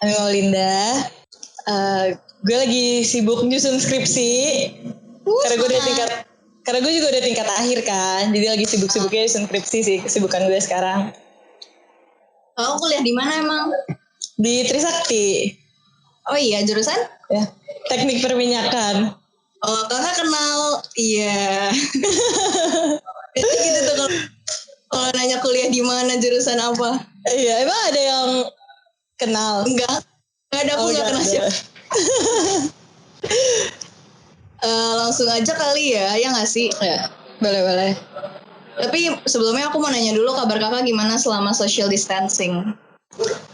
Halo Linda. Gue lagi sibuk nyusun skripsi. Karena gue juga udah tingkat akhir kan. Jadi lagi sibuk-sibuknya nyusun skripsi sih, kesibukan gue sekarang. Kamu kuliah di mana emang? Di Trisakti. Oh iya, jurusan? Ya, teknik perminyakan. Oh, kakak kenal. Iya. Jadi gitu tuh kalau nanya kuliah di mana, jurusan apa? Iya, emang ada yang kenal? Enggak ada, aku enggak kenal siapa. Langsung aja kali ya nggak sih? Ya, boleh. Tapi sebelumnya aku mau nanya dulu kabar kakak gimana selama social distancing?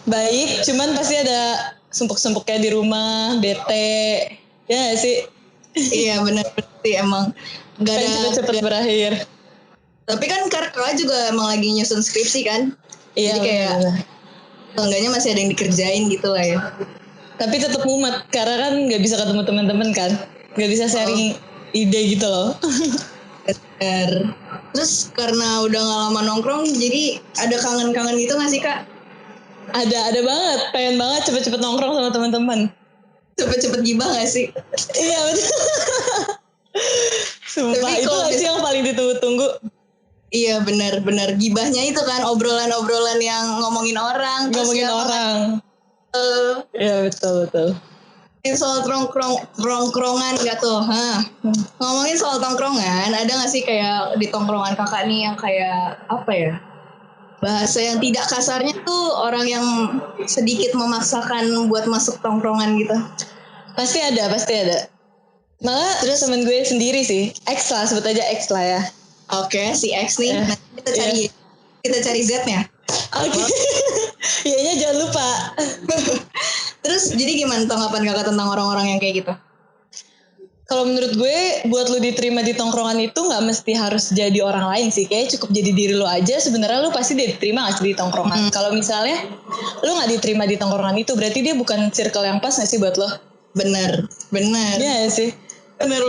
Baik, cuman pasti ada sumpuk-sumpuknya di rumah, bete. Ya gak sih? Iya benar sih emang. Gak ada cepet berakhir. Tapi kan kakak juga emang lagi nyusun skripsi kan? Iya. Jadi kayak enggaknya masih ada yang dikerjain gitu lah ya. Tapi tetap mumet karena kan nggak bisa ketemu teman-teman kan, nggak bisa sharing ide gitu loh. Terus karena udah nggak lama nongkrong, jadi ada kangen-kangen gitu nggak sih kak? Ada banget, pengen banget cepet-cepet nongkrong sama teman-teman. Cepet-cepet gibah nggak sih? Iya betul. Sumpah itu sih yang paling ditunggu-tunggu. Iya benar gibahnya itu kan obrolan-obrolan yang ngomongin orang. Ngomongin orang. Iya betul. Soal tongkrongan nggak tuh? Ngomongin soal tongkrongan, ada nggak sih kayak di tongkrongan kakak nih yang kayak apa ya? Bahasa yang tidak kasarnya tuh orang yang sedikit memaksakan buat masuk tongkrongan gitu. Pasti ada. Malah terus temen gue sendiri sih, X lah, sebut aja X lah ya. Oke, si X nih. Nanti kita cari Z-nya. Oke. Iyanya jangan lupa. Terus jadi gimana tanggapan kakak tentang orang-orang yang kayak gitu? Kalau menurut gue, buat lu diterima di tongkrongan itu nggak mesti harus jadi orang lain sih. Kayaknya cukup jadi diri lu aja. Sebenarnya lu pasti diterima nggak sih di tongkrongan. Kalau misalnya lu nggak diterima di tongkrongan itu, berarti dia bukan circle yang pas nggak sih buat lo? Bener. Iya sih. Bener.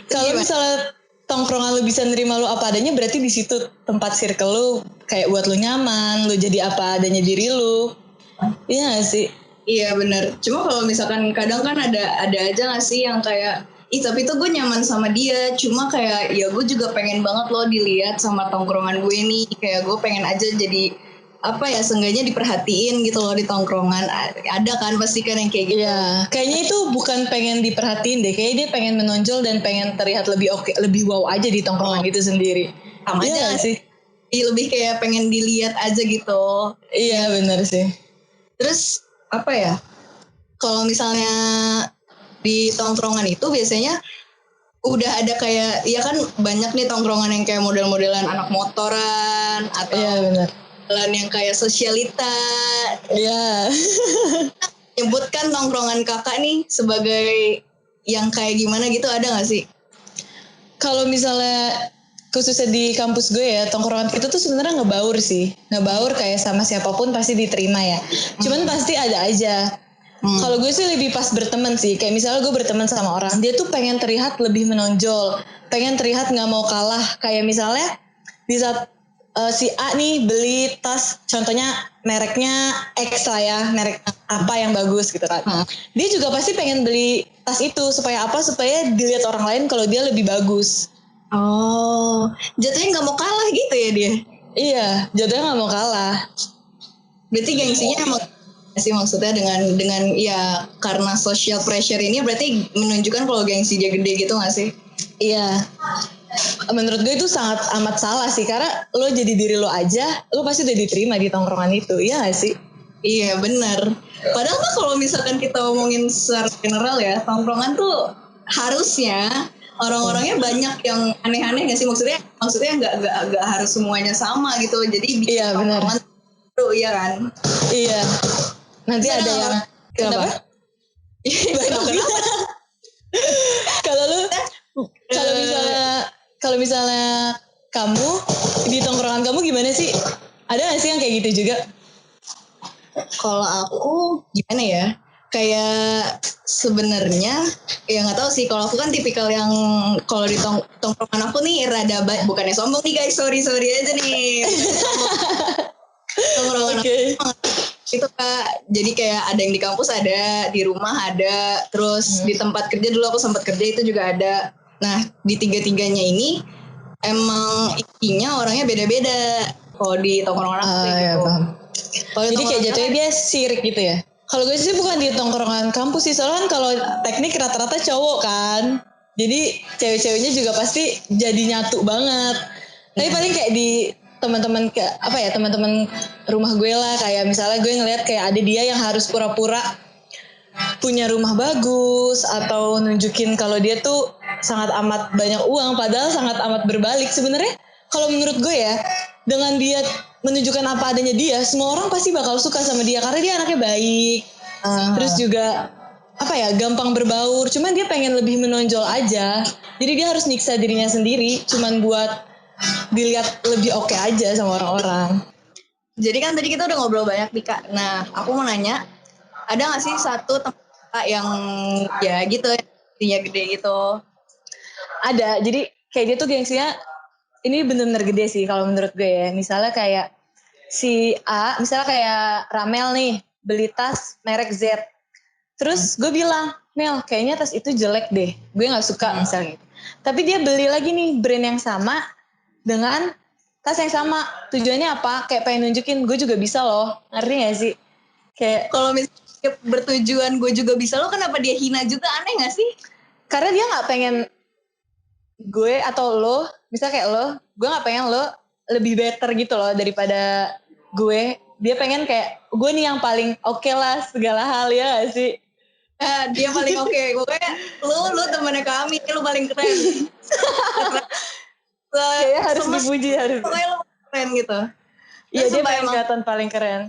Kalau misalnya tongkrongan lu bisa nerima lu apa adanya, berarti di situ tempat circle lu kayak buat lu nyaman, lu jadi apa adanya diri lu. Iya gak sih? Iya benar. Cuma kalau misalkan kadang kan ada aja nggak sih yang kayak, tapi tuh gue nyaman sama dia. Cuma kayak ya gue juga pengen banget loh dilihat sama tongkrongan gue nih. Kayak gue pengen aja jadi apa ya, seenggaknya diperhatiin gitu loh di tongkrongan. Ada kan pasti kan yang kayak gitu. Iya, kayaknya itu bukan pengen diperhatiin deh. Kayaknya dia pengen menonjol dan pengen terlihat lebih oke, lebih wow aja di tongkrongan itu sendiri. Sama aja sih. Lebih kayak pengen dilihat aja gitu. Iya benar sih. Terus apa ya? Kalau misalnya di tongkrongan itu biasanya udah ada kayak, ya kan banyak nih tongkrongan yang kayak model-modelan anak motoran atau yang kayak sosialita. Iya. Nyebutkan tongkrongan kakak nih sebagai yang kayak gimana gitu, ada nggak sih? Kalau misalnya khususnya di kampus gue ya, tongkrongan kita tuh sebenarnya ngebaur sih. Ngebaur kayak sama siapapun pasti diterima ya. Cuman pasti ada aja. Kalau gue sih lebih pas berteman sih. Kayak misalnya gue berteman sama orang, dia tuh pengen terlihat lebih menonjol, pengen terlihat nggak mau kalah. Kayak misalnya di saat si A nih beli tas, contohnya mereknya X lah ya, merek apa yang bagus gitu kan. Dia juga pasti pengen beli tas itu supaya apa? Supaya dilihat orang lain kalau dia lebih bagus. Oh, jatuhnya nggak mau kalah gitu ya dia? Iya, jatuhnya nggak mau kalah. Berarti gengsinya emang sih, maksudnya dengan ya karena social pressure ini berarti menunjukkan kalau gengsi dia gede gitu nggak sih? Iya. Menurut gue itu sangat amat salah sih, karena lo jadi diri lo aja, lo pasti udah diterima di tongkrongan itu, iya gak sih? Iya benar. Padahal tuh kalau misalkan kita ngomongin secara general ya, tongkrongan tuh harusnya orang-orangnya banyak yang aneh-aneh nggak sih? Maksudnya nggak harus semuanya sama gitu. Jadi bikin tongkrongan tuh, iya kan? Iya. Nanti ada yang kenapa? Kalau misalnya kamu di tongkrongan kamu gimana sih? Ada gak sih yang kayak gitu juga? Kalau aku gimana ya? Kayak sebenarnya ya nggak tahu sih. Kalau aku kan tipikal yang kalau di tongkrongan aku nih rada bukannya sombong nih guys, sorry aja nih. Tongkrongan aku itu Kak, jadi kayak ada yang di kampus ada, di rumah ada, terus di tempat kerja dulu aku sempat kerja itu juga ada. Nah di tiga-tiganya ini emang isinya orangnya beda-beda. Kalau di tongkrongan aku kayak Ya gitu. paham. Kalau di Jadi kayak tongkrongan jatuhnya dia sirik gitu ya. Kalau gue sih bukan di tongkrongan kampus sih, soalnya kan kalau teknik rata-rata cowok kan. Jadi cewek-ceweknya juga pasti jadi nyatu banget. Tapi paling kayak di teman-teman teman-teman rumah gue lah, kayak misalnya gue ngeliat kayak ada dia yang harus pura-pura punya rumah bagus atau nunjukin kalau dia tuh sangat amat banyak uang padahal sangat amat berbalik. Sebenarnya kalau menurut gue ya, dengan dia menunjukkan apa adanya dia, semua orang pasti bakal suka sama dia karena dia anaknya baik. Terus juga gampang berbaur. Cuman dia pengen lebih menonjol aja. Jadi dia harus nyiksa dirinya sendiri cuman buat dilihat lebih oke aja sama orang-orang. Jadi kan tadi kita udah ngobrol banyak nih Kak. Nah aku mau nanya, ada gak sih satu teman Kak yang ya gitu, yang gede gitu? Ada, jadi kayak dia tuh gengsinya ini bener-bener gede sih kalau menurut gue ya. Misalnya kayak si A, misalnya kayak Ramel nih, beli tas merek Z. Terus gue bilang, Mel kayaknya tas itu jelek deh, gue gak suka misalnya gitu. Tapi dia beli lagi nih brand yang sama dengan tas yang sama. Tujuannya apa? Kayak pengen nunjukin gue juga bisa loh, ngerti gak sih? Kayak kalau misalnya bertujuan gue juga bisa, lo kenapa dia hina juga, aneh gak sih? Karena dia gak pengen gue atau lo, misalnya kayak lo, gue gak pengen lo lebih better gitu loh daripada gue. Dia pengen kayak gue nih yang paling oke lah segala hal, ya gak sih? Dia paling oke. Gue kayak lu temennya kami, lu paling keren. Kayaknya harus dipuji, harus. Pokoknya lu keren gitu. Iya, dia pengen kelihatan paling keren.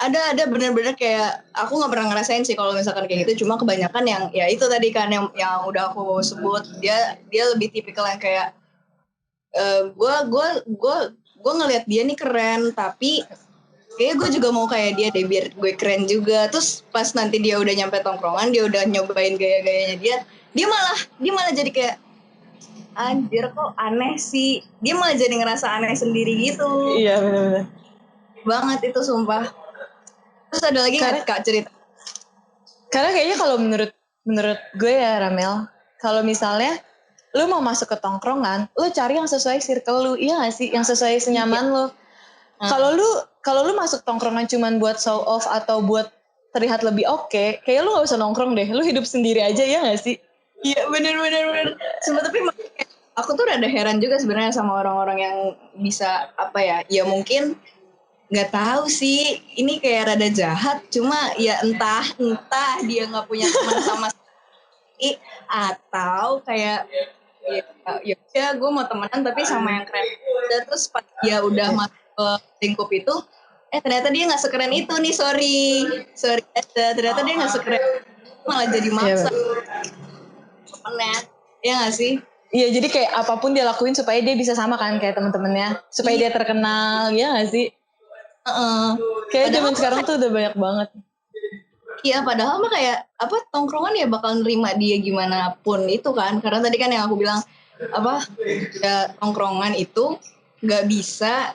Ada bener-bener kayak aku nggak pernah ngerasain sih kalau misalkan kayak gitu, cuma kebanyakan yang ya itu tadi kan yang udah aku sebut, dia lebih tipikal yang kayak gue ngelihat dia nih keren, tapi kayak gue juga mau kayak dia deh biar gue keren juga. Terus pas nanti dia udah nyampe tongkrongan, dia udah nyobain gaya-gayanya dia malah jadi kayak anjir kok aneh sih, dia malah jadi ngerasa aneh sendiri gitu. Iya benar-benar banget itu sumpah. Terus ada lagi nggak Kak cerita? Karena kayaknya kalau menurut gue ya Ramel, kalau misalnya lu mau masuk ke tongkrongan, lu cari yang sesuai circle lu, iya gak sih? Yang sesuai senyaman lu. Kalau lu masuk tongkrongan cuman buat show off atau buat terlihat lebih oke, kayaknya lu gak usah nongkrong deh. Lu hidup sendiri aja, ya gak sih? Iya bener. Sumpah, tapi aku tuh rada heran juga sebenarnya sama orang-orang yang bisa ya mungkin nggak tahu sih, ini kayak rada jahat, cuma ya entah dia nggak punya teman sama sekali atau kayak ya gue mau temenan tapi sama yang keren. Dan terus pas dia udah masuk ke lingkup itu, ternyata dia nggak sekeren itu nih, sorry aja, ternyata dia nggak sekeren, malah jadi maksa temennya, ya nggak sih? Iya, jadi kayak apapun dia lakuin supaya dia bisa sama kan kayak teman-temannya, supaya dia terkenal, ya nggak sih? Kayak zaman sekarang tuh udah banyak banget. Iya, padahal mah kayak tongkrongan ya bakal nerima dia gimana pun itu kan, karena tadi kan yang aku bilang ya tongkrongan itu nggak bisa,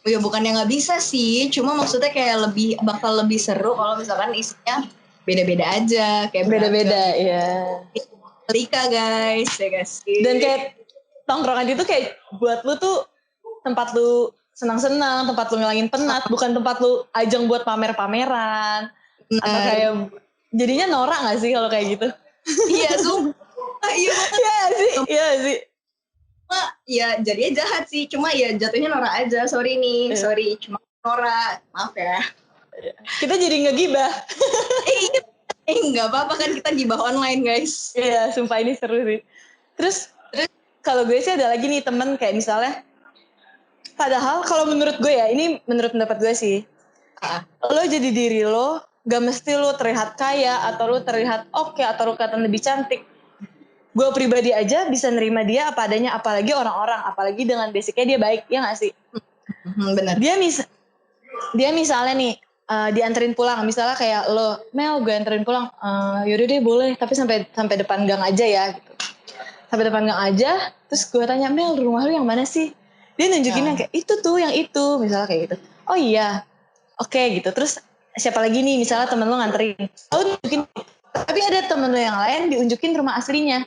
ya bukannya nggak bisa sih, cuma maksudnya kayak bakal lebih seru kalau misalkan isinya beda-beda aja, kayak beda-beda ya. Lika guys, ya guys. Dan kayak tongkrongan itu kayak buat lu tuh tempat lu senang-senang, tempat lu ngilangin penat, bukan tempat lu ajang buat pamer-pameran. Atau kayak jadinya norak gak sih kalau kayak gitu? Iya, iya sih. Ya jadinya jahat sih, cuma ya jatuhnya norak aja. Sorry cuma norak, maaf ya. Kita jadi ngegibah. Nggak apa-apa kan, kita gibah online guys. Iya, sumpah ini seru sih. Terus kalau gue sih ada lagi nih temen kayak misalnya, padahal kalau menurut gue ya, ini menurut pendapat gue sih, lo jadi diri lo, gak mesti lo terlihat kaya atau lo terlihat oke atau lo kelihatan lebih cantik. Gue pribadi aja bisa nerima dia apa adanya, apalagi orang-orang, apalagi dengan basicnya dia baik, ya gak sih? Benar. Dia misalnya nih dianterin pulang, misalnya kayak lo, Mel gue anterin pulang, yaudah deh boleh, tapi sampai depan gang aja ya gitu. Sampai depan gang aja, terus gue tanya, Mel rumah lu yang mana sih? Dia nunjukin yang kayak itu tuh, yang itu, misalnya kayak gitu. Oh iya, Oke gitu. Terus siapa lagi nih misalnya temen lo nganterin. Lo nunjukin. Tapi ada temen lo yang lain diunjukin rumah aslinya.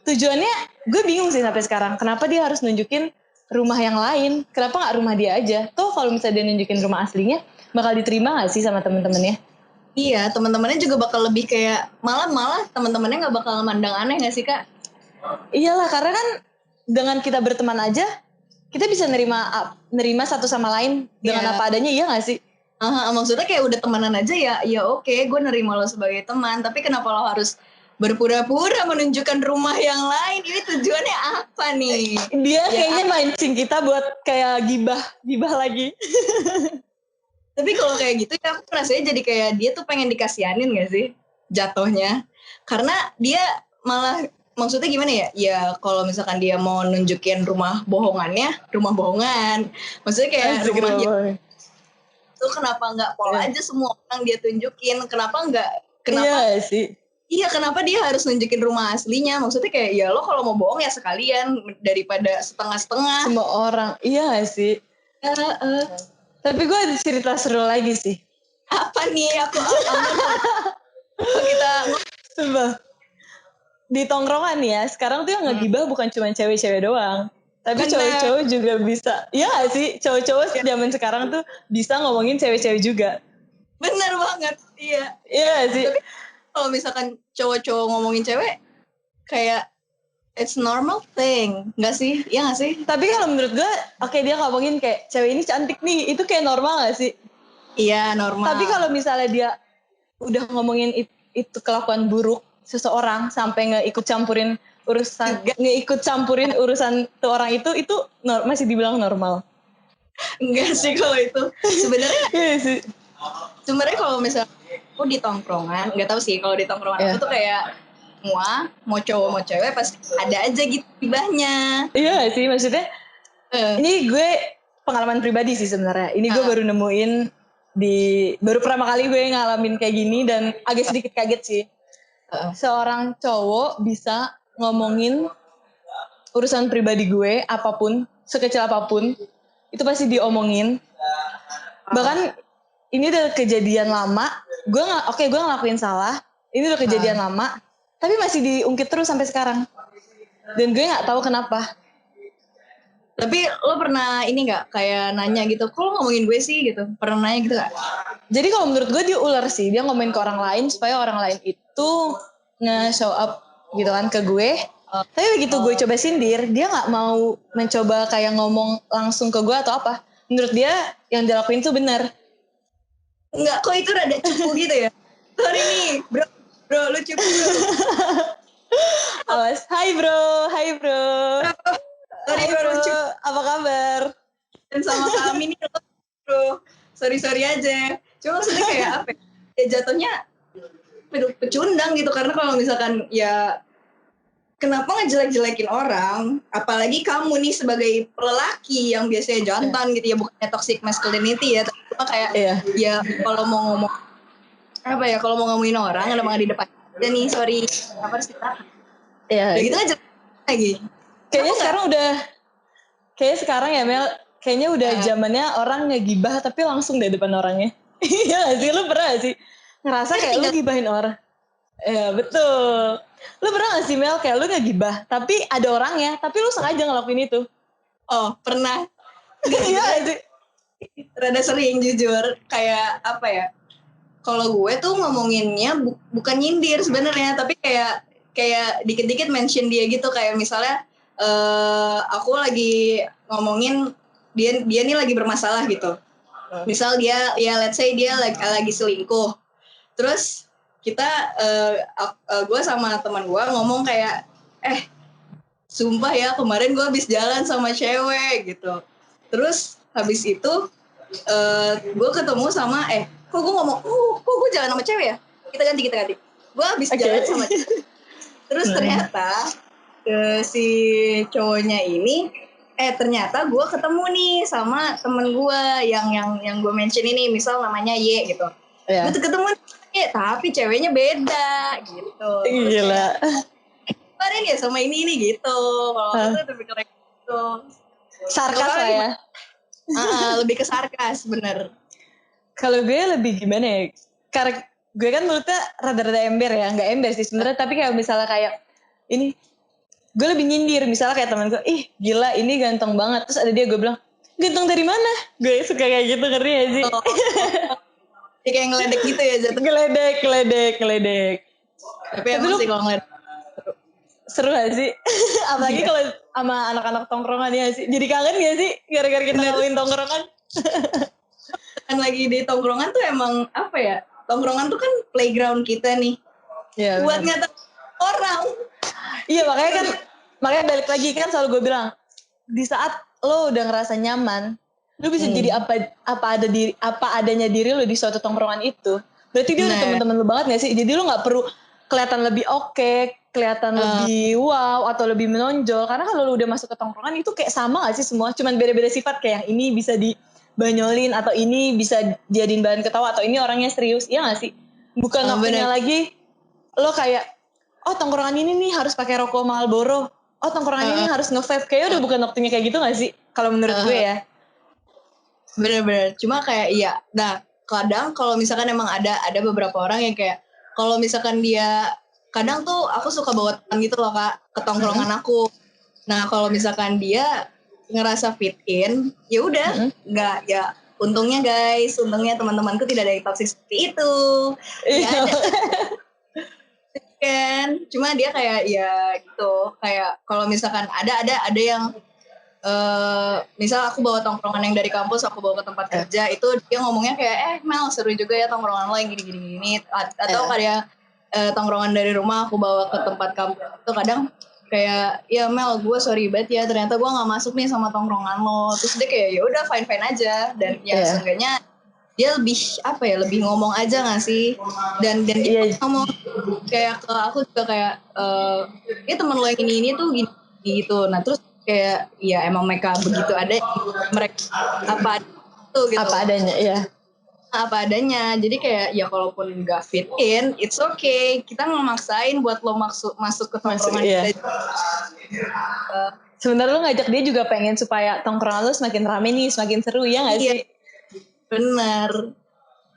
Tujuannya gue bingung sih sampai sekarang. Kenapa dia harus nunjukin rumah yang lain? Kenapa gak rumah dia aja? Tuh kalau misalnya dia nunjukin rumah aslinya, bakal diterima gak sih sama temen-temennya? Iya, teman-temannya juga bakal lebih kayak malah teman-temannya nggak bakal mandang aneh nggak sih Kak? Iyalah, karena kan dengan kita berteman aja, kita bisa nerima satu sama lain dengan apa adanya, iya gak sih? Maksudnya kayak udah temenan aja ya oke, gue nerima lo sebagai teman. Tapi kenapa lo harus berpura-pura menunjukkan rumah yang lain? Ini tujuannya apa nih? Dia kayaknya mancing kita buat kayak gibah lagi. Tapi kalau kayak gitu ya aku rasanya jadi kayak dia tuh pengen dikasihanin gak sih jatuhnya? Karena dia malah maksudnya gimana ya? Ya kalau misalkan dia mau nunjukin rumah bohongannya, rumah bohongan. Maksudnya kayak rumahnya tuh kenapa nggak pola aja semua orang dia tunjukin? Kenapa Iya sih. Iya, kenapa dia harus nunjukin rumah aslinya? Maksudnya kayak ya lo kalau mau bohong ya sekalian daripada setengah-setengah. Semua orang, iya sih. Tapi gue ada cerita seru lagi sih. Apa nih? Aku kita Sumpah. Di tongkrongan ya, sekarang tuh yang ngegibah bukan cuma cewek-cewek doang. Tapi cowok-cowok juga bisa. Iya gak sih? Cowok-cowok zaman sekarang tuh bisa ngomongin cewek-cewek juga. Bener banget, iya. Iya gak sih? Tapi kalau misalkan cowok-cowok ngomongin cewek, kayak it's normal thing, nggak sih? Iya nggak sih? Tapi kalau menurut gue, oke dia ngomongin kayak cewek ini cantik nih, itu kayak normal gak sih? Iya normal. Tapi kalau misalnya dia udah ngomongin itu kelakuan buruk seseorang sampai ngeikut campurin urusan tuh orang itu masih dibilang normal. Enggak sih kalau itu. Sebenarnya Iya sih. Sebenarnya kalau misalnya aku di tongkrongan, nggak tahu sih kalau di tongkrongan aku tuh kayak mau cowok mau cewek pasti ada aja gitu gibahnya. Iya sih, maksudnya ini gue pengalaman pribadi sih sebenarnya. Ini gue baru nemuin baru pertama kali gue ngalamin kayak gini dan agak sedikit kaget sih. Seorang cowok bisa ngomongin urusan pribadi gue apapun, sekecil apapun, itu pasti diomongin. Bahkan ini udah kejadian lama. Gue ngelakuin salah. Ini udah kejadian lama, tapi masih diungkit terus sampai sekarang. Dan gue nggak tahu kenapa. Tapi lo pernah ini nggak kayak nanya gitu, kok lo ngomongin gue sih gitu? Pernah nanya gitu gak? Jadi kalau menurut gue dia ular sih, dia ngomongin ke orang lain supaya orang lain itu nge-show up gitu kan ke gue. Tapi begitu gue coba sindir, dia nggak mau mencoba kayak ngomong langsung ke gue atau apa. Menurut dia yang dilakuin tuh benar. Enggak, kok itu rada cupu gitu ya? Sorry nih, bro lu cupu bro. Awas, hai bro. Sorry bro, apa kabar? Dan sama kami nih bro, sorry aja. Cuma maksudnya kayak apa ya jatuhnya pecundang gitu. Karena kalau misalkan ya kenapa ngejelek-jelekin orang, apalagi kamu nih sebagai lelaki yang biasanya jantan gitu ya, bukannya toxic masculinity ya, tapi cuma kayak ya kalau mau ngomong apa ya, kalau mau ngomongin orang ada di depan dan nih sorry apa harus kita ya gitu aja lagi. Kayaknya sekarang ya Mel, kayaknya udah zamannya orang ngegibah tapi langsung dari depan orangnya. Iya gak sih? Lu pernah gak sih ngerasa kayak lu gibahin orang? Ya betul. Lu pernah gak sih Mel kayak lu ngegibah tapi ada orangnya, tapi lu sengaja ngelakuin itu? Oh pernah. Iya gak sih? Rada sering jujur, kayak apa ya, kalau gue tuh ngomonginnya bukan nyindir sebenarnya, tapi kayak dikit-dikit mention dia gitu. Kayak misalnya aku lagi ngomongin dia nih lagi bermasalah gitu. Misal dia ya let's say dia lagi selingkuh. Terus kita gue sama teman gue ngomong kayak sumpah ya kemarin gue habis jalan sama cewek gitu. Terus habis itu gue ketemu sama kok gue ngomong kok gue jalan sama cewek ya, kita ganti gue habis jalan sama cewek. Terus ternyata si cowoknya ini ternyata gue ketemu nih sama temen gue yang gue mention ini, misal namanya Y gitu. Gue tuh ketemu Y tapi ceweknya beda gitu. Gila. Kemarin ya sama ini gitu. Kalau itu lebih kayak gitu. Sarkas lah ya. Lebih ke sarkas bener. Kalau gue lebih gimana ya? Karena gue kan mulutnya rada-rada ember ya, nggak ember sih sebenarnya, tapi kayak misalnya kayak ini, gue lebih nyindir. Misalnya kayak temen gue, ih gila ini ganteng banget. Terus ada dia, gue bilang, ganteng dari mana? Gue suka kayak gitu, ngerti gak sih? Ya kayak ngeledek gitu ya jatuh. Geledek. Tapi emang sih kalau ngeledek seru gak sih? Apalagi kalau sama anak-anak tongkrongan ya sih. Jadi kangen gak sih? Gara-gara kita ngomongin tongkrongan. kan lagi di tongkrongan tuh emang apa ya? Tongkrongan tuh kan playground kita nih. Iya, buat ngatain orang. Iya, makanya balik lagi kan selalu gue bilang, di saat lo udah ngerasa nyaman, lo bisa jadi apa adanya diri lo di suatu tongkrongan itu. Berarti dia udah teman-teman lo banget gak sih? Jadi lo nggak perlu kelihatan lebih oke, kelihatan lebih wow atau lebih menonjol. Karena kalau lo udah masuk ke tongkrongan itu kayak sama gak sih semua? Cuman beda-beda sifat, kayak yang ini bisa dibanyolin atau ini bisa jadiin bahan ketawa atau ini orangnya serius. Iya gak sih? Bukan waktunya lagi lo kayak, oh tongkrongan ini nih harus pakai rokok Marlboro. Oh tongkrongan ini harus nge-vape. Kayaknya udah bukan waktunya kayak gitu gak sih? Kalau menurut gue ya. Bener-bener. Cuma kayak iya. Nah kadang kalau misalkan emang ada beberapa orang yang kayak, kalau misalkan dia, kadang tuh aku suka bawa teman gitu loh Kak, ke tongkrongan aku. Nah kalau misalkan dia ngerasa fit in, ya udah, nggak ya. Untungnya teman-temanku tidak ada yang toxic seperti itu. Nggak ada. Kan cuma dia kayak ya gitu, kayak kalau misalkan ada yang misal aku bawa tongkrongan yang dari kampus aku bawa ke tempat kerja, itu dia ngomongnya kayak Mel seru juga ya tongkrongan lo yang gini atau kayak tongkrongan dari rumah aku bawa ke tempat kampus itu kadang kayak, ya Mel gue sorry banget ya ternyata gue nggak masuk nih sama tongkrongan lo. Terus dia kayak ya udah fine aja, dan ya seenggaknya dia lebih ngomong aja nggak sih, dan dia ngomong kayak ke aku juga kayak ya teman lo yang ini tuh gini gitu. Nah terus kayak ya emang mereka begitu ada, mereka apa itu gitu, apa adanya ya, apa adanya. Jadi kayak ya kalaupun nggak fit in it's okay, kita ngemaksain buat lo masuk ke tongkrongan kita. Sebenarnya lo ngajak dia juga pengen supaya tongkrongan lo semakin rame nih, semakin seru ya nggak sih? Bener.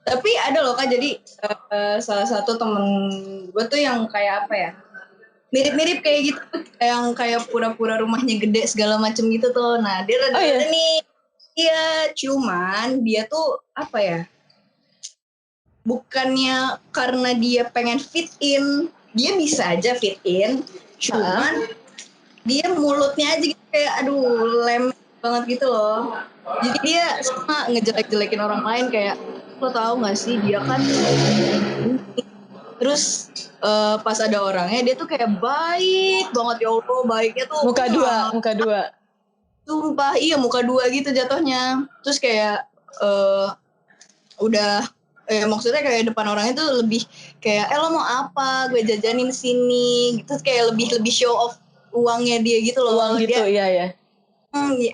Tapi ada loh Kak, jadi salah satu temen gue tuh yang kayak apa ya, mirip-mirip kayak gitu, yang kayak pura-pura rumahnya gede segala macem gitu tuh. Nah dia rada-rada nih, iya, cuman dia tuh apa ya, bukannya karena dia pengen fit in, dia bisa aja fit in, cuman dia mulutnya aja gitu kayak aduh lem banget gitu loh. Jadi dia sama ngejelek-jelekin orang lain, kayak lo tahu nggak sih dia kan, terus pas ada orangnya dia tuh kayak baik banget, ya Allah baiknya tuh muka dua sumpah, iya muka dua gitu jatuhnya. Terus kayak udah maksudnya kayak depan orangnya tuh lebih kayak lo mau apa gue jajanin sini gitu, kayak lebih show off uangnya dia gitu loh. Uang gitu dia, ya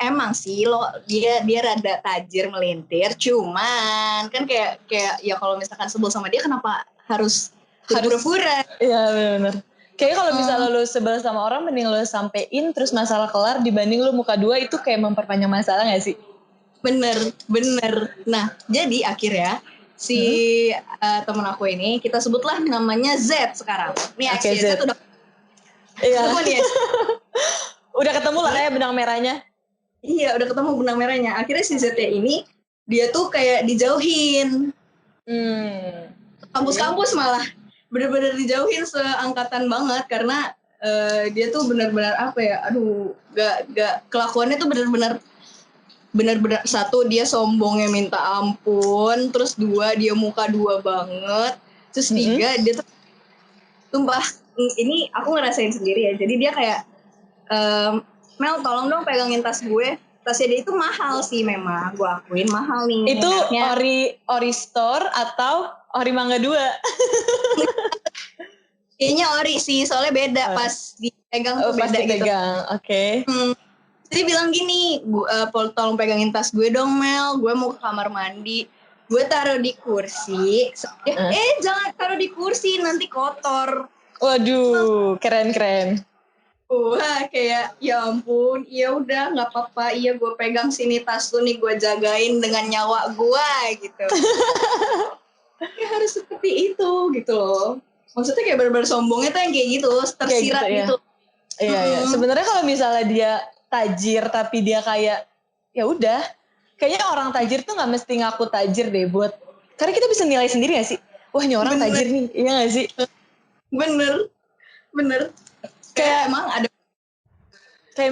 emang sih dia rada tajir melintir, cuman kan kayak ya kalau misalkan sebel sama dia kenapa harus pura-pura. Iya benar. Kayaknya kalau misalnya lo sebel sama orang, mending lo sampein terus masalah kelar dibanding lo muka dua, itu kayak memperpanjang masalah gak sih? Bener. Nah jadi akhirnya si temen aku ini, kita sebutlah namanya Z sekarang. Nih Z udah ketemu nih. Udah ketemu lah ya benang merahnya. Iya udah ketemu benang merahnya. Akhirnya si Z ini dia tuh kayak dijauhin. Kampus-kampus malah bener-bener dijauhin seangkatan banget, karena dia tuh benar-benar apa ya, aduh gak kelakuannya tuh benar-benar satu dia sombongnya minta ampun, terus dua dia muka dua banget, terus tiga dia tuh sumpah ini aku ngerasain sendiri ya. Jadi dia kayak Mel tolong dong pegangin tas gue. Tasnya dia itu mahal sih, memang gue akuin mahal nih. Itu ori store atau ori Mangga 2? Kayaknya ori sih, soalnya beda pas dipegang tuh beda gitu. Oke. Jadi bilang gini, tolong pegangin tas gue dong Mel, gue mau ke kamar mandi. Gue taruh di kursi. Jangan taruh di kursi, nanti kotor. Waduh, keren. Wah, kayak ya ampun, iya udah nggak apa-apa, iya gue pegang sini tas lu nih, gue jagain dengan nyawa gue gitu. Ya harus seperti itu gitu loh. Maksudnya kayak bener-bener sombongnya tuh yang kayak gitu, tersirat gitu, gitu. Iya, iya. Sebenarnya kalau misalnya dia tajir tapi dia kayak ya udah, kayaknya orang tajir tuh nggak mesti ngaku tajir deh buat, karena kita bisa nilai sendiri gak sih? Wah, ini orang Bener. tajir nih, iya gak sih? Bener. Kayak emang ada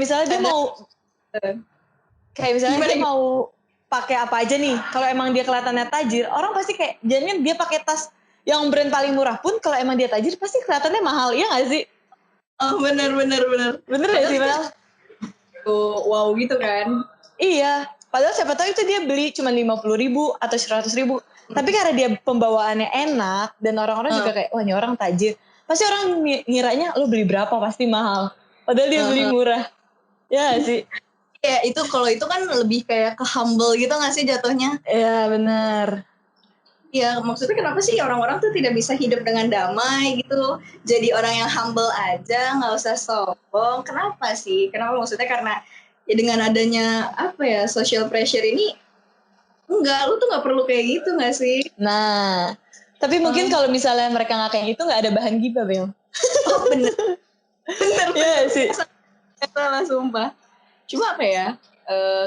misalnya dia mau kayak misalnya Gimana, dia mau pakai apa aja nih. Kalau emang dia kelihatannya tajir, orang pasti kayak jadinya dia pakai tas yang brand paling murah pun kalau emang dia tajir pasti kelihatannya mahal, iya gak sih? Oh, bener. Bener gak sih, Mel? Wow gitu kan. Iya, padahal siapa tahu itu dia beli cuma 50.000 atau 100.000. Tapi karena dia pembawaannya enak dan orang-orang juga kayak, wah ini orang tajir. Pasti orang ngiranya lo beli berapa pasti mahal. Padahal dia beli murah. Ya gak sih? Ya itu kalau itu kan lebih kayak ke humble gitu gak sih jatuhnya? Iya benar. Ya maksudnya kenapa sih orang-orang tuh tidak bisa hidup dengan damai gitu? Jadi orang yang humble aja, gak usah sombong. Kenapa sih? Kenapa maksudnya karena ya dengan adanya apa ya social pressure ini, enggak, lu tuh gak perlu kayak gitu gak sih? Nah, tapi mungkin kalau misalnya mereka gak kayak gitu gak ada bahan gibah, Bel. Oh bener. Iya sih. Salah sumpah. Cuma apa ya?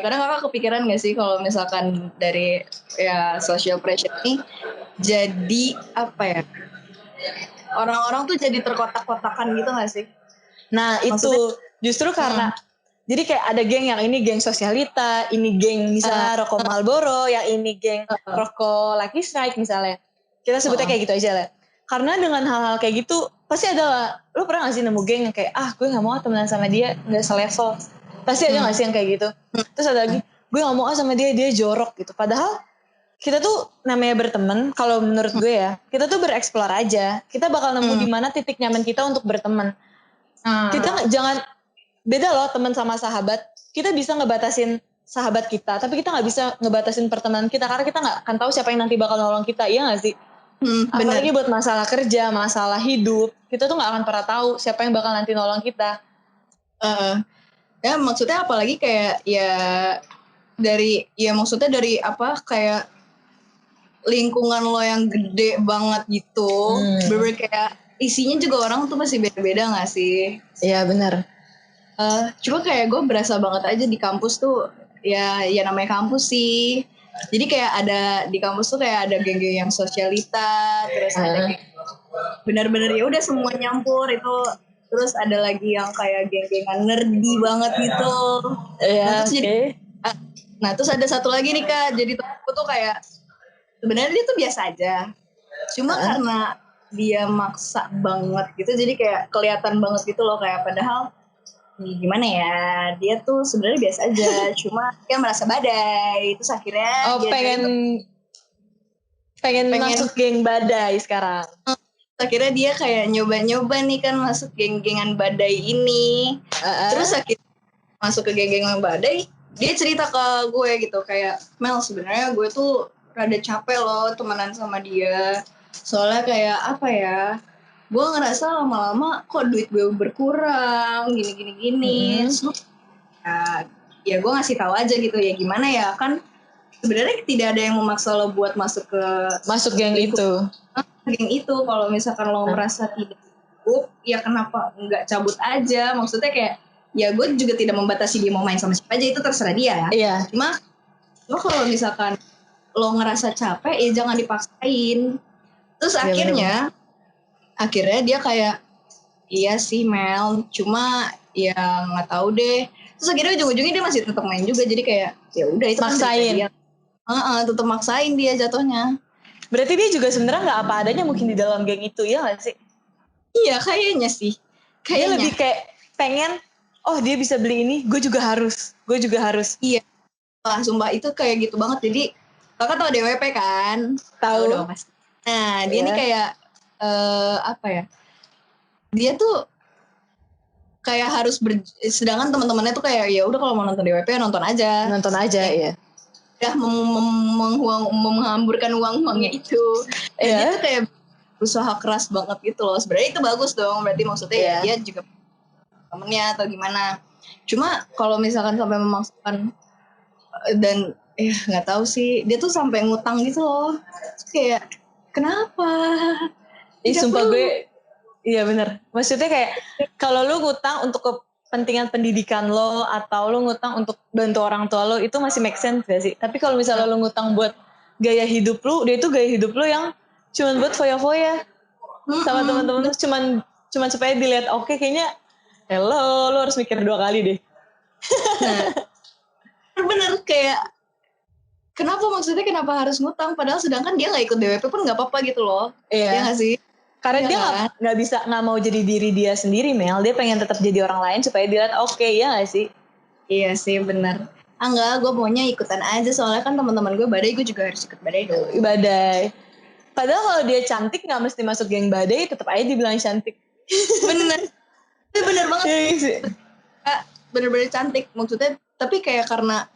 Kadang kakak kepikiran gak sih kalau misalkan dari ya social pressure ini jadi apa ya? Orang-orang tuh jadi terkotak-kotakan gitu gak sih? Nah Maksudnya, itu justru karena jadi kayak ada geng yang ini geng sosialita, ini geng misalnya rokok Marlboro, yang ini geng rokok Lucky Strike misalnya. Kita sebutnya kayak gitu aja lah. Karena dengan hal-hal kayak gitu pasti ada lah. Lu pernah gak sih nemu geng yang kayak gue gak mau temenan sama dia, gak selevel. Pasti ada gak sih yang kayak gitu. Terus ada lagi, gue gak mau sama dia jorok gitu. Padahal kita tuh namanya berteman, kalau menurut gue ya, kita tuh bereksplor aja. Kita bakal nemu di mana titik nyaman kita untuk berteman. Kita jangan beda loh teman sama sahabat. Kita bisa ngebatasin sahabat kita, tapi kita nggak bisa ngebatasin pertemanan kita karena kita nggak akan tahu siapa yang nanti bakal nolong kita, iya nggak sih? Apalagi buat masalah kerja, masalah hidup, kita tuh nggak akan pernah tahu siapa yang bakal nanti nolong kita. Ya maksudnya apalagi kayak ya maksudnya dari apa kayak lingkungan lo yang gede banget gitu, bener kayak isinya juga orang tuh masih beda-beda gak sih? Iya benar. Cuma kayak gue berasa banget aja di kampus tuh ya namanya kampus sih. Jadi kayak ada di kampus tuh kayak ada geng-geng yang sosialita, terus ada geng benar-benar ya udah semua nyampur itu. Terus ada lagi yang kayak geng-gengan nerdy banget gitu. Iya, Nah terus ada satu lagi nih Kak, jadi temenku tuh kayak sebenarnya dia tuh biasa aja, cuma karena dia maksa banget gitu jadi kayak kelihatan banget gitu loh, kayak padahal gimana ya, dia tuh sebenarnya biasa aja cuma dia merasa badai. Terus akhirnya dia pengen masuk geng badai sekarang. Akhirnya dia kayak nyoba-nyoba nih kan masuk geng-gengan badai ini. Terus akhirnya masuk ke geng-gengan badai, dia cerita ke gue gitu kayak, Mel sebenarnya gue tuh rada capek loh temenan sama dia. Soalnya kayak apa ya, gue ngerasa lama-lama kok duit gue berkurang, gini. So, ya gue ngasih tahu aja gitu ya gimana ya, kan sebenarnya tidak ada yang memaksa lo buat masuk geng itu. Geng itu, kalau misalkan lo merasa tidak cukup, ya kenapa nggak cabut aja? Maksudnya kayak ya gue juga tidak membatasi dia mau main sama siapa aja, itu terserah dia ya. Iya. Cuma lo kalau misalkan lo ngerasa capek ya jangan dipaksain. Terus akhirnya dia kayak iya sih Mel, cuma ya nggak tahu deh. Terus akhirnya ujung-ujungnya dia masih tetap main juga, jadi kayak ya udah itu maksain. Kan tetap maksain dia jatuhnya. Berarti dia juga sebenarnya nggak apa adanya mungkin di dalam geng itu, ya nggak sih? Iya kayaknya sih. Dia lebih kayak pengen, oh dia bisa beli ini, gue juga harus. Iya. Wah sumpah itu kayak gitu banget. Jadi kakak tahu DWP kan? Tahu dong mas. Nah dia nih kayak apa ya? Dia tuh kayak harus sedangkan teman-temannya tuh kayak ya udah kalau mau nonton DWP nonton aja. Ya. Udah menghamburkan uangnya itu. Dan dia tuh kayak berusaha keras banget gitu loh. Sebenarnya itu bagus dong. Berarti maksudnya ya dia juga temennya atau gimana. Cuma kalau misalkan sampai memaksakan dan nggak tahu sih, dia tuh sampai ngutang gitu loh. Terus kayak kenapa? Sumpah gue, iya bener. Maksudnya kayak kalau lu ngutang untuk kepentingan pendidikan lo atau lu ngutang untuk bantu orang tua lo itu masih make sense gak sih? Tapi kalau misalnya lu ngutang buat gaya hidup lu, dia itu gaya hidup lu yang cuman buat foya-foya sama teman-teman lu, cuman supaya dilihat oke, kayaknya hello, lu harus mikir 2 kali deh. Nah, bener kayak kenapa harus ngutang padahal sedangkan dia nggak ikut DWP pun nggak apa-apa gitu loh. Iya nggak sih? Karena ya dia nggak mau jadi diri dia sendiri, Mel. Dia pengen tetap jadi orang lain supaya dilihat oke, ya nggak sih? Iya sih benar. Enggak, gue maunya ikutan aja soalnya kan teman-teman gue badai, gue juga harus ikut badai dong. Badai. Padahal kalau dia cantik nggak mesti masuk geng badai, tetap aja dibilang cantik. Bener banget. Bener-bener cantik maksudnya, tapi kayak karena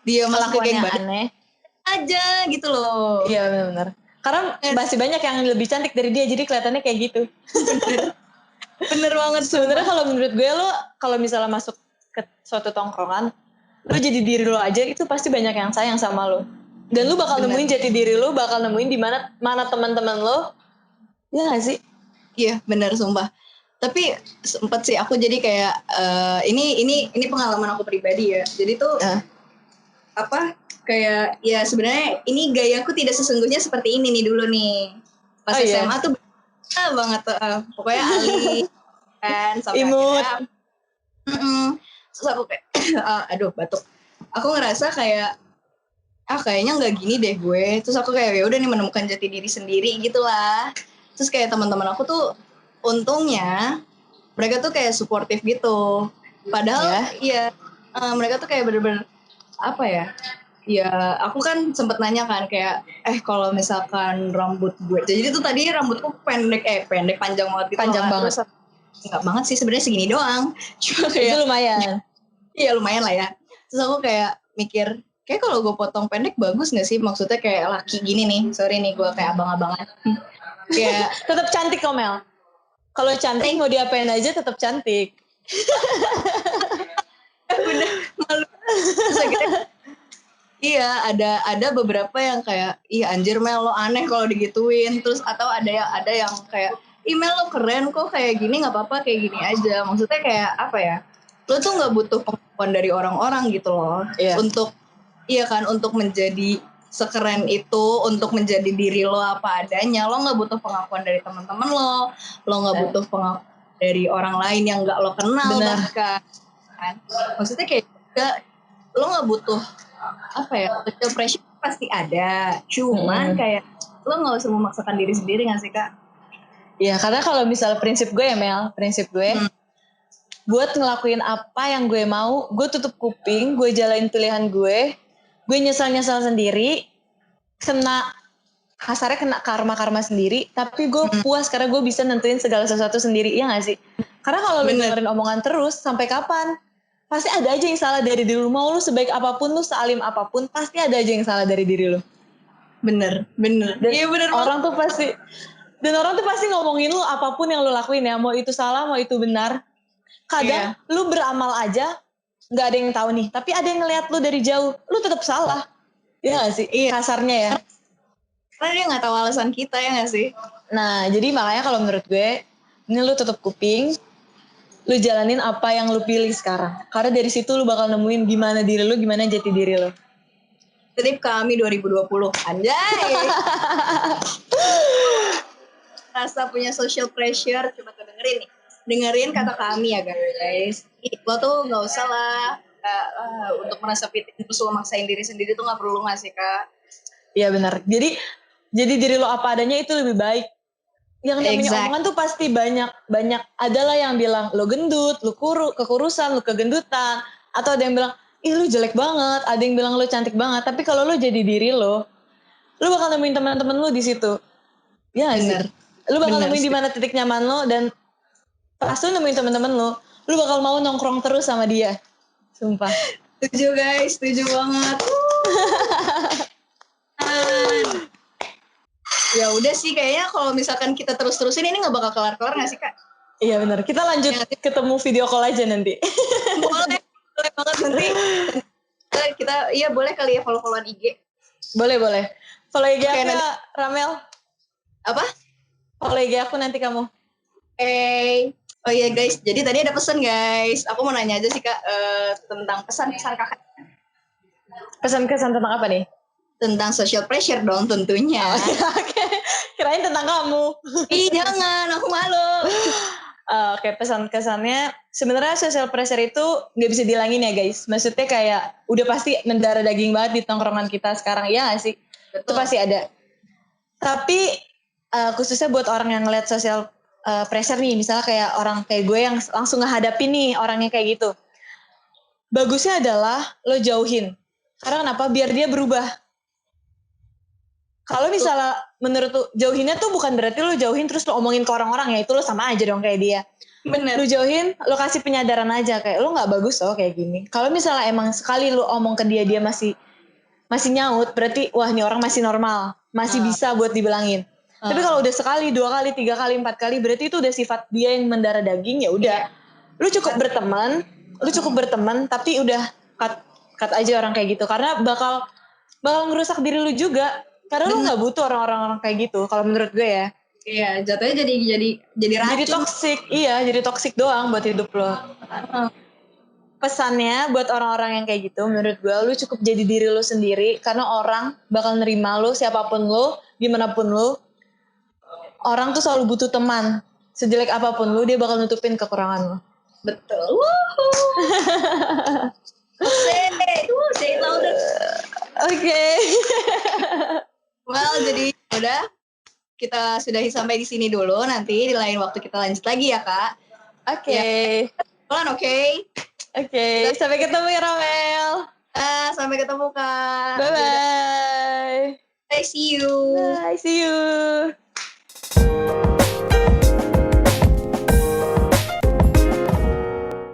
dia masuk ke geng badai aneh aja gitu loh. Iya benar-benar. Karena masih banyak yang lebih cantik dari dia, jadi kelihatannya kayak gitu. Bener banget. Sebenarnya kalau menurut gue, lo kalau misalnya masuk ke suatu tongkrongan, lo jadi diri lo aja, itu pasti banyak yang sayang sama lo. Dan lo bakal nemuin jati diri lo, bakal nemuin di mana teman-teman lo. Ya nggak sih? Iya benar sumpah. Tapi sempet sih aku jadi kayak ini pengalaman aku pribadi ya. Jadi tuh kayak ya sebenarnya ini gayaku tidak sesungguhnya seperti ini nih dulu nih. Pas SMA tuh banget tuh pokoknya Ali kan sampai akhirnya terus aku kayak aduh batuk. Aku ngerasa kayak kayaknya nggak gini deh gue. Terus aku kayak ya udah nih menemukan jati diri sendiri gitulah. Terus kayak teman-teman aku tuh untungnya mereka tuh kayak suportif gitu. Padahal mereka tuh kayak bener-bener apa ya? Ya aku kan sempet nanya kan kayak kalau misalkan rambut gue, jadi itu tadi rambutku pendek panjang banget gitu. Panjang banget. Terus enggak banget sih sebenarnya, segini doang. Cuma kayak itu lumayan. Iya lumayan lah ya. Terus aku kayak mikir kayak kalau gue potong pendek bagus nggak sih, maksudnya kayak laki gini nih. Sorry nih gue kayak abang-abangan. Kayak tetap cantik kok Mel. Kalau cantik mau diapain aja tetap cantik. Udah malu. Iya, ada beberapa yang kayak anjir Mel lo aneh kalau digituin. Terus atau ada yang kayak Mel lo keren kok kayak gini, nggak apa-apa kayak gini aja. Maksudnya kayak apa ya? Lo tuh nggak butuh pengakuan dari orang-orang gitu loh. Untuk untuk menjadi sekeren itu, untuk menjadi diri lo apa adanya. Lo nggak butuh pengakuan dari teman-teman lo nggak butuh pengakuan dari orang lain yang nggak lo kenal bahkan. Maksudnya kayak lo nggak butuh apa ya, social pressure pasti ada, cuman kayak lo nggak usah memaksakan diri sendiri nggak sih Kak? Iya, karena kalau misal prinsip gue ya Mel, buat ngelakuin apa yang gue mau, gue tutup kuping, gue jalanin pilihan gue nyesal sendiri, kasarnya kena karma sendiri, tapi gue puas karena gue bisa nentuin segala sesuatu sendiri, iya gak sih? Karena kalau lu dengerin omongan terus, sampai kapan? Pasti ada aja yang salah dari diri lu. Mau lu sebaik apapun, lu sealim apapun, pasti ada aja yang salah dari diri lu. Bener. Iya bener. Orang tuh pasti ngomongin lu apapun yang lu lakuin ya, mau itu salah, mau itu benar. Kadang lu beramal aja nggak ada yang tahu nih, tapi ada yang ngeliat lu dari jauh, lu tetap salah. Iya gak sih? Kasarnya ya. Karena dia nggak tahu alasan kita, ya nggak sih? Nah, jadi makanya kalau menurut gue, ini lu tutup kuping, lu jalanin apa yang lu pilih sekarang. Karena dari situ lu bakal nemuin gimana diri lu, gimana jati diri lu. Trip kami 2020, anjay. Rasa punya social pressure, coba tuh dengerin kata kami ya guys. Lo tuh nggak usah lah untuk merasa pitik terus lo maksain diri sendiri tuh nggak perlu nggak sih Kak? Iya benar. Jadi diri lo apa adanya itu lebih baik. Yang namanya omongan tuh pasti banyak. Adalah yang bilang lo gendut, lo kekurusan, lo kegendutan. Atau ada yang bilang, ih lo jelek banget. Ada yang bilang lo cantik banget. Tapi kalau lo jadi diri lo bakal nemuin teman-teman lo di situ. Ya nggak sih? Lo bakal nemuin di mana titik nyaman lo, dan pas lo nemuin teman-teman lo bakal mau nongkrong terus sama dia. Sumpah. Setuju guys, setuju banget. Ya udah sih, kayaknya kalau misalkan kita terus-terusin ini nggak bakal kelar-kelar nggak sih Kak? Iya benar. Kita lanjut ketemu video call aja nanti. Boleh banget nanti. Kita boleh kali ya follow-followan IG. Boleh. Follow IG aku nanti. ya, Ramel. Apa? Follow IG aku nanti kamu. Oh iya guys, jadi tadi ada pesan guys. Aku mau nanya aja sih Kak tentang pesan-pesan Kakak. Pesan-kesan tentang apa nih? Tentang social pressure dong tentunya. Oke. Kirain tentang kamu. Ih jangan, aku malu. Oke, pesan-kesannya sebenarnya social pressure itu nggak bisa dihilangin ya guys. Maksudnya kayak udah pasti mendarah daging banget di tongkrongan kita sekarang, ya nggak sih? Betul. Itu pasti ada. Tapi khususnya buat orang yang ngeliat social pressure nih, misalnya kayak orang kayak gue yang langsung ngehadapin nih orangnya kayak gitu. Bagusnya adalah lo jauhin. Karena kenapa? Biar dia berubah. Kalau misalnya menurut lo jauhinnya tuh bukan berarti lo jauhin terus lo omongin ke orang-orang, ya itu lo sama aja dong kayak dia. Bener. Lo jauhin, lo kasih penyadaran aja kayak lo nggak bagus loh kayak gini. Kalau misalnya emang sekali lo omong ke dia masih nyaut, berarti wah ini orang masih normal, masih bisa buat dibilangin. Tapi kalau udah sekali, 2 kali, 3 kali, 4 kali, berarti itu udah sifat dia yang mendarah daging, ya udah. Lu cukup berteman, tapi udah cut aja orang kayak gitu, karena bakal ngerusak diri lu juga. Karena lu nggak butuh orang-orang kayak gitu, kalau menurut gue ya. Iya, jatuhnya jadi racun. Jadi toksik, jadi toksik doang buat hidup lo. Pesannya buat orang-orang yang kayak gitu, menurut gue lu cukup jadi diri lu sendiri, karena orang bakal nerima lu siapapun lu, gimana pun lu. Orang tuh selalu butuh teman. Sejelek apapun lu, dia bakal nutupin kekurangan lu. Betul. Say it louder. Oke. Well, jadi udah kita sudahi sampai di sini dulu. Nanti di lain waktu kita lanjut lagi ya Kak. Oke. Oke. Oke. Sampai ketemu ya Ramel. Sampai ketemu Kak. Bye bye. Bye, see you. Bye, see you.